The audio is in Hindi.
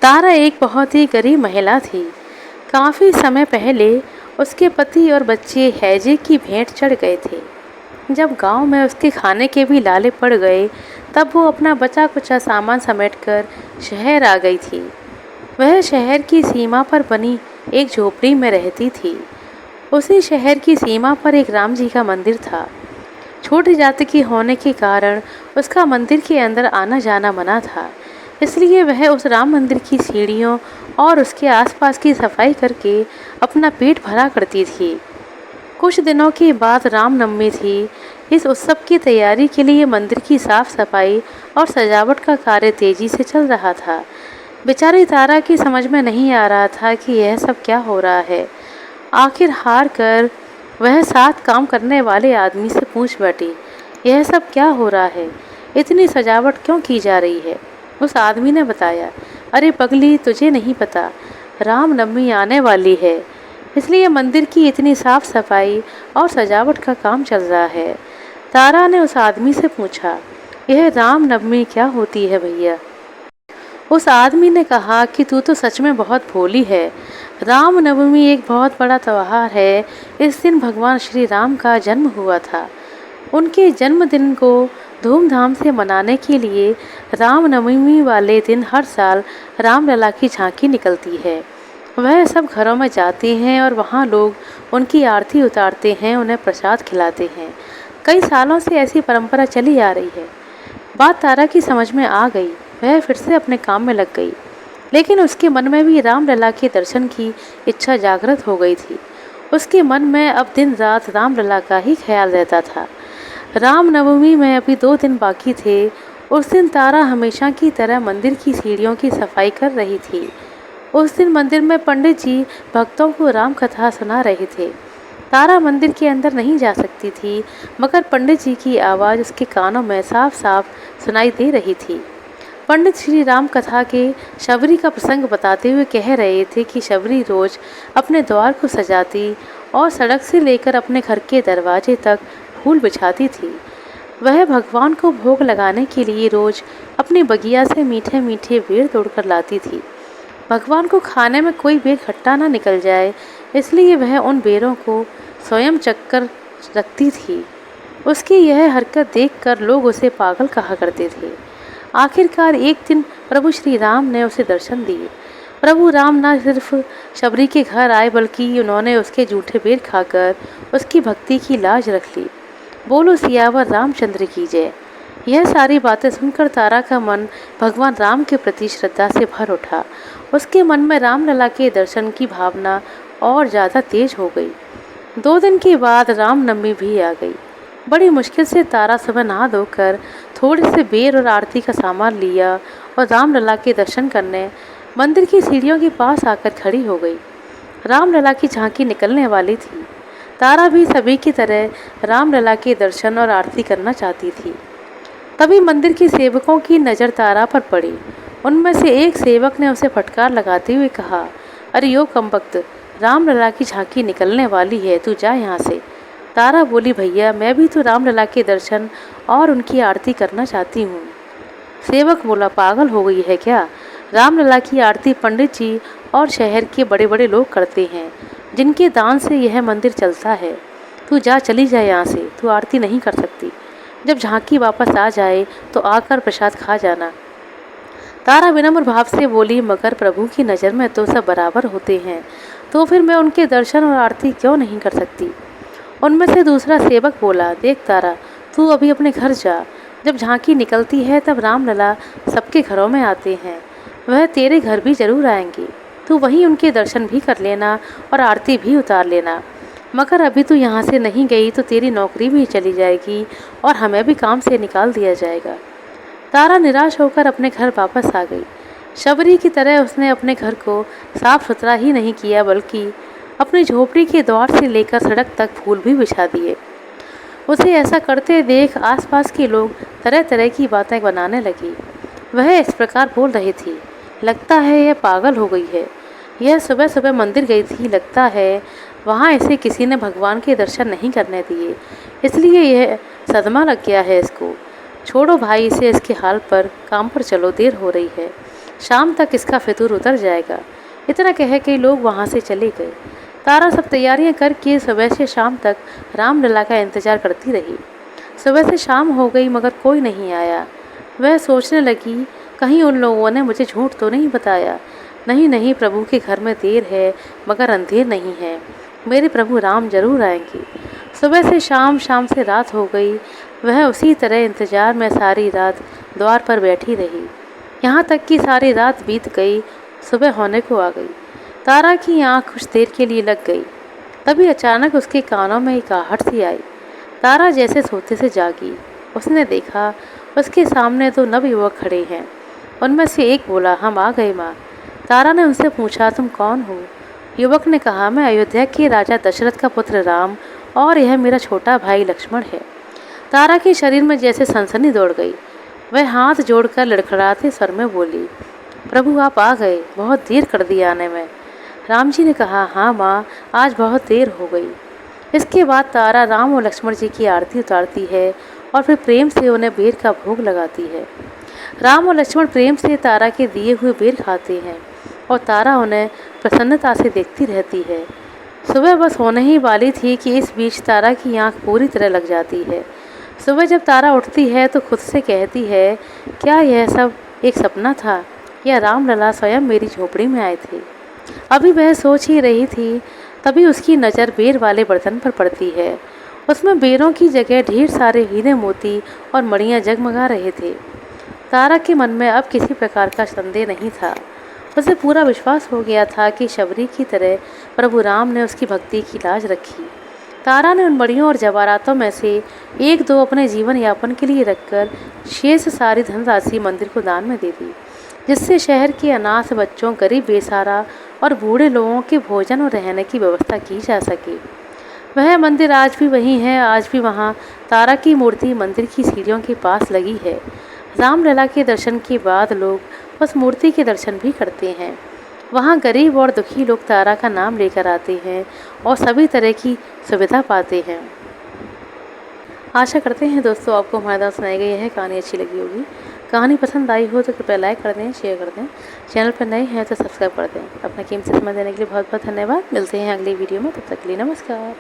तारा एक बहुत ही गरीब महिला थी। काफ़ी समय पहले उसके पति और बच्चे हैजे की भेंट चढ़ गए थे। जब गांव में उसके खाने के भी लाले पड़ गए, तब वो अपना बचा कुचा सामान समेटकर शहर आ गई थी। वह शहर की सीमा पर बनी एक झोपड़ी में रहती थी। उसी शहर की सीमा पर एक राम जी का मंदिर था। छोटी जाति की होने के कारण उसका मंदिर के अंदर आना जाना मना था। इसलिए वह उस राम मंदिर की सीढ़ियों और उसके आसपास की सफाई करके अपना पेट भरा करती थी। कुछ दिनों के बाद रामनवमी थी। इस उत्सव की तैयारी के लिए मंदिर की साफ सफाई और सजावट का कार्य तेजी से चल रहा था। बेचारी तारा की समझ में नहीं आ रहा था कि यह सब क्या हो रहा है। आखिर हार कर वह साथ काम करने वाले आदमी से पूछ बैठी, यह सब क्या हो रहा है? इतनी सजावट क्यों की जा रही है? उस आदमी ने बताया, अरे पगली, तुझे नहीं पता, रामनवमी आने वाली है, इसलिए मंदिर की इतनी साफ सफाई और सजावट का काम चल रहा है। तारा ने उस आदमी से पूछा, यह रामनवमी क्या होती है भैया? उस आदमी ने कहा कि तू तो सच में बहुत भोली है। रामनवमी एक बहुत बड़ा त्यौहार है। इस दिन भगवान श्री राम का जन्म हुआ था। उनके जन्मदिन को धूमधाम से मनाने के लिए रामनवमी वाले दिन हर साल रामलला की झांकी निकलती है। वह सब घरों में जाते हैं और वहाँ लोग उनकी आरती उतारते हैं, उन्हें प्रसाद खिलाते हैं। कई सालों से ऐसी परंपरा चली आ रही है। बात तारा की समझ में आ गई। वह फिर से अपने काम में लग गई, लेकिन उसके मन में भी रामलला के दर्शन की इच्छा जागृत हो गई थी। उसके मन में अब दिन रात रामलला का ही ख्याल रहता था। रामनवमी में अभी 2 दिन बाकी थे। उस दिन तारा हमेशा की तरह मंदिर की सीढ़ियों की सफाई कर रही थी। उस दिन मंदिर में पंडित जी भक्तों को राम कथा सुना रहे थे। तारा मंदिर के अंदर नहीं जा सकती थी, मगर पंडित जी की आवाज़ उसके कानों में साफ साफ सुनाई दे रही थी। पंडित श्री राम कथा के शबरी का प्रसंग बताते हुए कह रहे थे कि शबरी रोज अपने द्वार को सजाती और सड़क से लेकर अपने घर के दरवाजे तक फूल बिछाती थी। वह भगवान को भोग लगाने के लिए रोज अपनी बगिया से मीठे मीठे बेर तोड़कर लाती थी। भगवान को खाने में कोई बेर खट्टा ना निकल जाए, इसलिए वह उन बेरों को स्वयं चक्कर रखती थी। उसकी यह हरकत देखकर लोग उसे पागल कहा करते थे। आखिरकार एक दिन प्रभु श्री राम ने उसे दर्शन दिए। प्रभु राम न सिर्फ शबरी के घर आए, बल्कि उन्होंने उसके जूठे बेर खाकर उसकी भक्ति की लाज रख ली। बोलो सियावर रामचंद्र की जय। यह सारी बातें सुनकर तारा का मन भगवान राम के प्रति श्रद्धा से भर उठा। उसके मन में रामलला के दर्शन की भावना और ज़्यादा तेज हो गई। 2 दिन के बाद रामनवमी भी आ गई। बड़ी मुश्किल से तारा सुबह नहा धोकर थोड़े से बेर और आरती का सामान लिया और रामलला के दर्शन करने मंदिर की सीढ़ियों के पास आकर खड़ी हो गई। रामलला की झांकी निकलने वाली थी। तारा भी सभी की तरह रामलला के दर्शन और आरती करना चाहती थी। तभी मंदिर के सेवकों की नज़र तारा पर पड़ी। उनमें से एक सेवक ने उसे फटकार लगाते हुए कहा, अरे यो कमबख्त, रामलला की झांकी निकलने वाली है, तू जा यहाँ से। तारा बोली, भैया मैं भी तो रामलला के दर्शन और उनकी आरती करना चाहती हूँ। सेवक बोला, पागल हो गई है क्या? रामलला की आरती पंडित जी और शहर के बड़े बड़े लोग करते हैं, जिनके दान से यह मंदिर चलता है। तू जा, चली जाए यहाँ से, तू आरती नहीं कर सकती। जब झांकी वापस आ जाए तो आकर प्रसाद खा जाना। तारा विनम्र भाव से बोली, मगर प्रभु की नज़र में तो सब बराबर होते हैं, तो फिर मैं उनके दर्शन और आरती क्यों नहीं कर सकती? उनमें से दूसरा सेवक बोला, देख तारा, तू अभी अपने घर जा। जब झांकी निकलती है तब रामलला सबके घरों में आते हैं, वह तेरे घर भी जरूर आएंगे। तू वहीं उनके दर्शन भी कर लेना और आरती भी उतार लेना। मगर अभी तू यहाँ से नहीं गई तो तेरी नौकरी भी चली जाएगी और हमें भी काम से निकाल दिया जाएगा। तारा निराश होकर अपने घर वापस आ गई। शबरी की तरह उसने अपने घर को साफ सुथरा ही नहीं किया, बल्कि अपनी झोपड़ी के द्वार से लेकर सड़क तक फूल भी बिछा दिए। उसे ऐसा करते देख आसपास के लोग तरह तरह की बातें बनाने लगी। वह इस प्रकार बोल रही थी, लगता है यह पागल हो गई है। यह सुबह सुबह मंदिर गई थी, लगता है वहाँ इसे किसी ने भगवान के दर्शन नहीं करने दिए, इसलिए यह सदमा लग गया है इसको। छोड़ो भाई इसे इसके हाल पर, काम पर चलो, देर हो रही है। शाम तक इसका फितूर उतर जाएगा। इतना कह के लोग वहाँ से चले गए। तारा सब तैयारियां करके सुबह से शाम तक रामलला का इंतजार करती रही। सुबह से शाम हो गई मगर कोई नहीं आया। वह सोचने लगी, कहीं उन लोगों ने मुझे झूठ तो नहीं बताया। नहीं नहीं, प्रभु के घर में देर है मगर अंधेर नहीं है। मेरे प्रभु राम जरूर आएंगे। सुबह से शाम, शाम से रात हो गई। वह उसी तरह इंतजार में सारी रात द्वार पर बैठी रही। यहाँ तक कि सारी रात बीत गई, सुबह होने को आ गई। तारा की आँख कुछ देर के लिए लग गई। तभी अचानक उसके कानों में एक आहट सी आई। तारा जैसे सोते से जागी। उसने देखा उसके सामने दो नवयुवक खड़े हैं। उनमें से एक बोला, हम आ गए माँ। तारा ने उनसे पूछा, तुम कौन हो? युवक ने कहा, मैं अयोध्या के राजा दशरथ का पुत्र राम और यह मेरा छोटा भाई लक्ष्मण है। तारा के शरीर में जैसे सनसनी दौड़ गई। वह हाथ जोड़कर लड़खड़ाते स्वर में बोली, प्रभु आप आ गए, बहुत देर कर दी आने में। राम जी ने कहा, हाँ माँ, आज बहुत देर हो गई। इसके बाद तारा राम और लक्ष्मण जी की आरती उतारती है और फिर प्रेम से उन्हें बेर का भोग लगाती है। राम और लक्ष्मण प्रेम से तारा के दिए हुए बेर खाते हैं और तारा उन्हें प्रसन्नता से देखती रहती है। सुबह बस होने ही वाली थी कि इस बीच तारा की आंख पूरी तरह लग जाती है। सुबह जब तारा उठती है तो खुद से कहती है, क्या यह सब एक सपना था या रामलला स्वयं मेरी झोपड़ी में आए थे? अभी वह सोच ही रही थी, तभी उसकी नज़र बेर वाले बर्तन पर पड़ती है। उसमें बेरों की जगह ढेर सारे हीरे मोती और मणियाँ जगमगा रहे थे। तारा के मन में अब किसी प्रकार का संदेह नहीं था। उसे पूरा विश्वास हो गया था कि शबरी की तरह प्रभु राम ने उसकी भक्ति की लाज रखी। तारा ने उन मणियों और जवाहरातों में से एक दो अपने जीवन यापन के लिए रखकर शेष सारी धनराशि मंदिर को दान में दे दी, जिससे शहर के अनाथ बच्चों, गरीब, बेसहारा और बूढ़े लोगों के भोजन और रहने की व्यवस्था की जा सके। वह मंदिर आज भी वही है। आज भी वहाँ तारा की मूर्ति मंदिर की सीढ़ियों के पास लगी है। रामलला के दर्शन के बाद लोग उस मूर्ति के दर्शन भी करते हैं। वहाँ गरीब और दुखी लोग तारा का नाम लेकर आते हैं और सभी तरह की सुविधा पाते हैं। आशा करते हैं दोस्तों आपको हमारे द्वारा सुनाई गई है कहानी अच्छी लगी होगी। कहानी पसंद आई हो तो कृपया लाइक कर दें, शेयर कर दें। चैनल पर नए हैं तो सब्सक्राइब कर दें। अपना कीमती समय देने के लिए बहुत बहुत धन्यवाद। मिलते हैं अगली वीडियो में, तब तक के लिए नमस्कार।